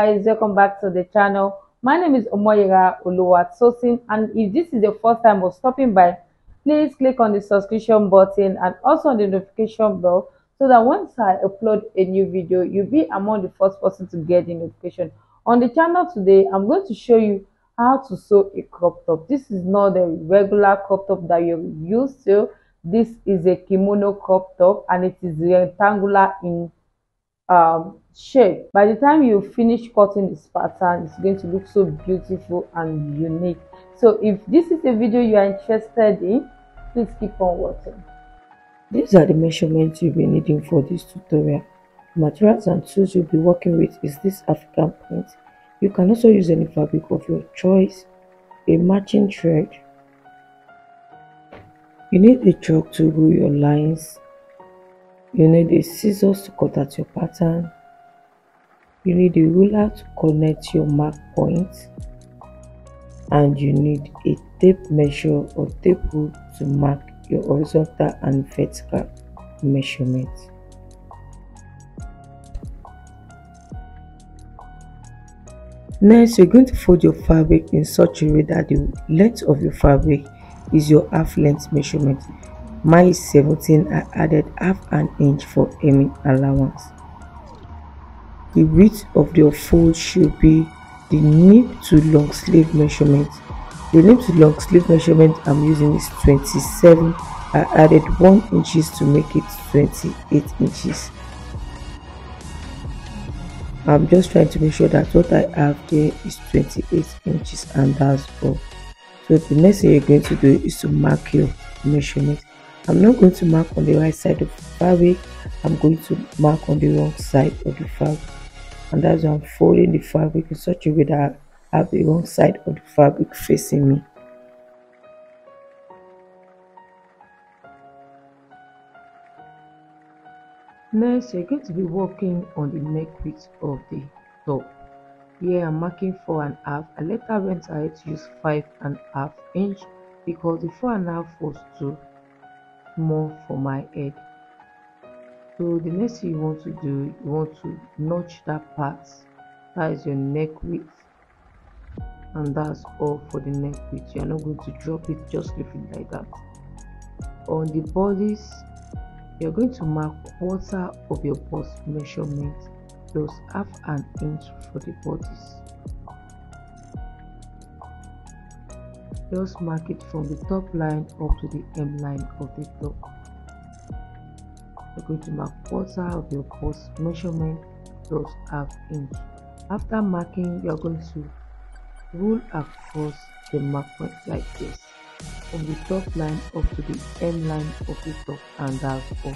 guys, welcome back to the channel. My name is Omoyega Oluwatosin, and if this is the first time of stopping by, please click on the subscription button and also on the notification bell so that once I upload a new video, you'll be among the first person to get the notification. On the channel today, I'm going to show you how to sew a crop top. This is not the regular crop top that you're used to. This is a kimono crop top and it is rectangular in shape. By the time you finish cutting this pattern, it's going to look so beautiful and unique. So if this is a video you are interested in, please keep on watching. These are the measurements you'll be needing for this tutorial. Materials and tools you'll be working with is this African print. You can also use any fabric of your choice, a matching thread. You need a chalk to rule your lines. You need a scissors to cut out your pattern. You need a ruler to connect your mark points. And you need a tape measure or tape rule to mark your horizontal and vertical measurements. Next, you're going to fold your fabric in such a way that the length of your fabric is your half length measurement. Mine is 17. I added half an inch for hemming allowance. The width of your fold should be the nip to long sleeve measurement. The nip to long sleeve measurement I'm using is 27. I added 1 inches to make it 28 inches. I'm just trying to make sure that what I have there is 28 inches, and that's all. So the next thing you're going to do is to mark your measurement. I'm not going to mark on the right side of the fabric, I'm going to mark on the wrong side of the fabric. And that's why I'm folding the fabric in such a way that I have the wrong side of the fabric facing me. Next, you're going to be working on the neck width of the top. Here I'm marking 4.5. I later went ahead to use 5.5 inch because the 4.5 was too small for my head. So the next thing you want to do, you want to notch that part. That is your neck width, and that's all for the neck width. You are not going to drop it, just leave it like that. On the bodice, you're going to mark 1/4 of your bust measurement plus half an inch for the bodice. Just mark it from the top line up to the hem line of the top. You're going to mark 1/4 of your bust measurement plus half inch. After marking, you're going to rule across the mark point like this, from the top line up to the hem line of the top, and that's all.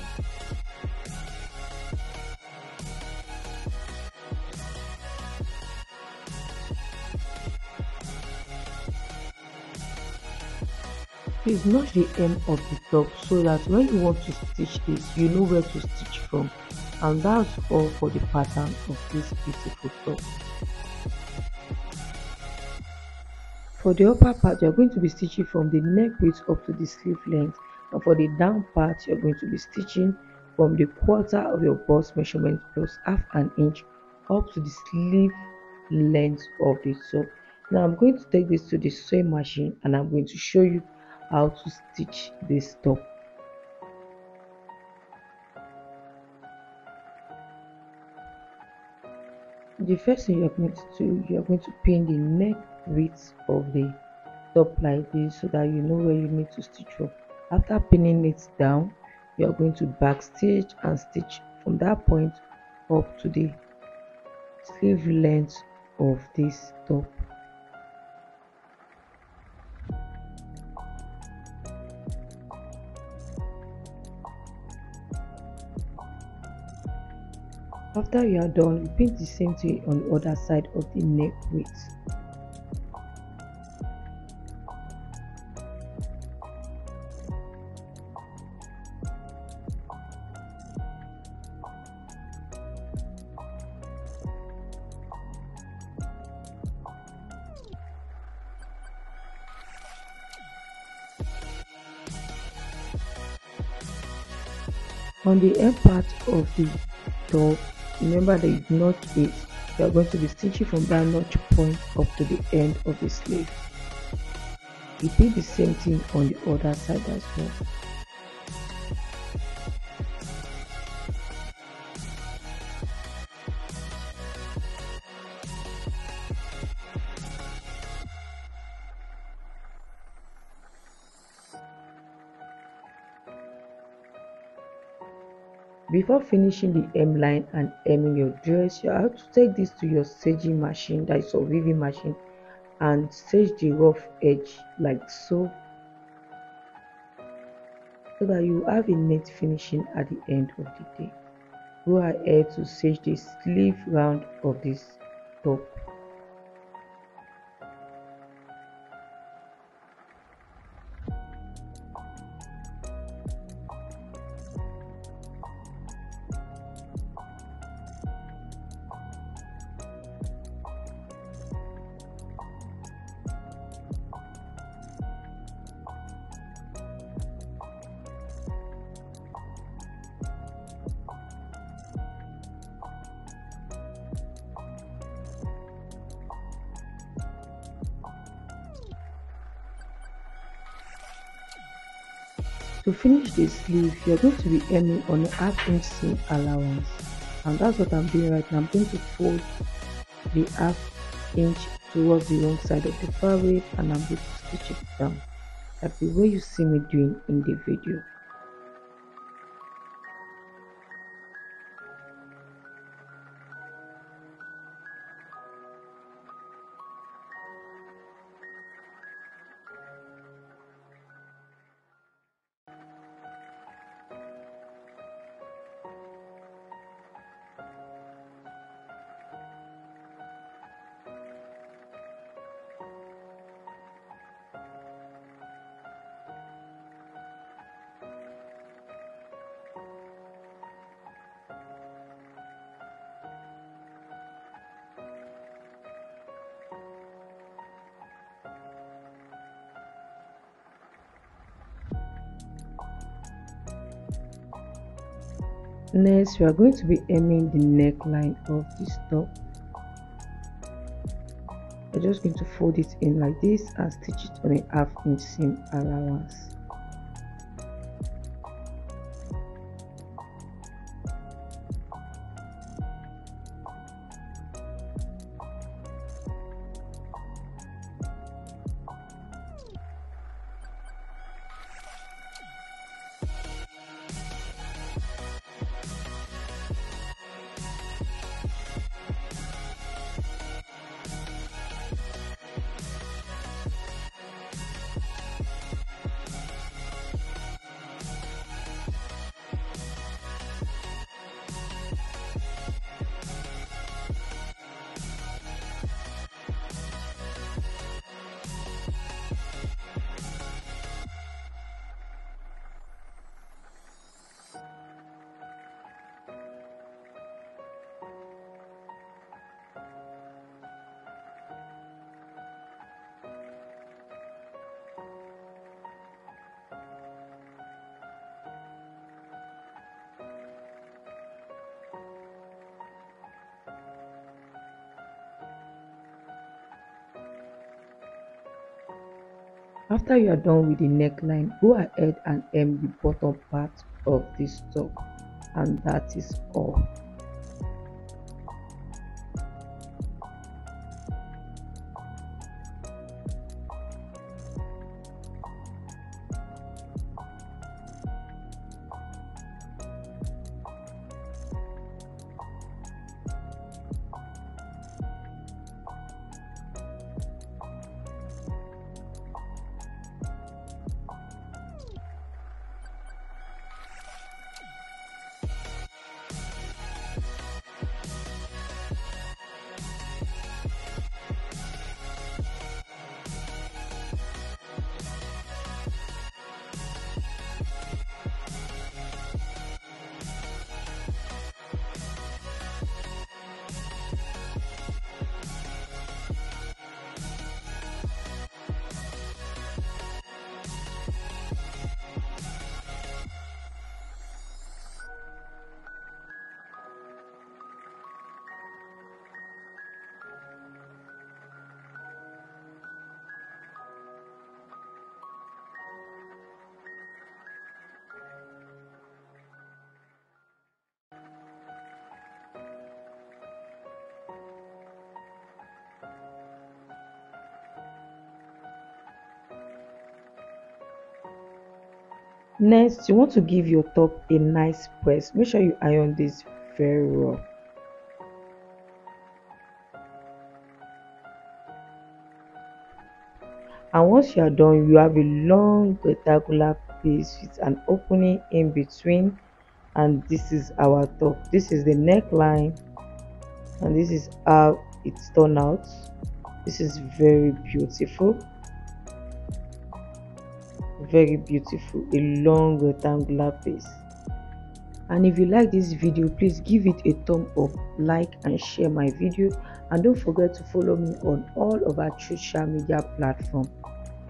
Please notch the hem of the top so that when you want to stitch this, you know where to stitch from. And that's all for the pattern of this beautiful top. For the upper part, you're going to be stitching from the neck width up to the sleeve length, and for the down part, you're going to be stitching from the 1/4 of your bust measurement plus half an inch up to the sleeve length of the top. Now I'm going to take this to the sewing machine and I'm going to show you how to stitch this top. The first thing you're going to do, you're going to pin the neck width of the top like this so that you know where you need to stitch from. After pinning it down, you're going to backstitch and stitch from that point up to the sleeve length of this top. After you are done, repeat the same thing on the other side of the neck width. On the end part of the top, remember that you notch it you are going to be stitching from that notch point up to the end of the sleeve. Repeat the same thing on the other side as well. Before finishing the hemline and hemming your dress, you have to take this to your staging machine, that is your weaving machine, and stage the rough edge like so that you have a neat finishing at the end of the day. Go ahead to stage the sleeve round of this top. To finish the sleeve, you're going to be hemming on a half-inch seam allowance, and that's what I'm doing right now. I'm going to fold the half-inch towards the wrong side of the fabric, and I'm going to stitch it down like the way you see me doing in the video. Next, we are going to be hemming the neckline of this top. We're just going to fold it in like this and stitch it on a half-inch seam allowance. After you are done with the neckline, go ahead and hem the bottom part of this top, and that is all. Next, you want to give your top a nice press. Make sure you iron this very well. And once you are done, you have a long rectangular piece with an opening in between, and this is our top. This is the neckline, and this is how it's turned out. This is very beautiful, a long rectangular piece. And if you like this video, please give it a thumb up, like and share my video, and don't forget to follow me on all of our social media platforms.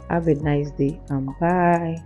Have a nice day and bye.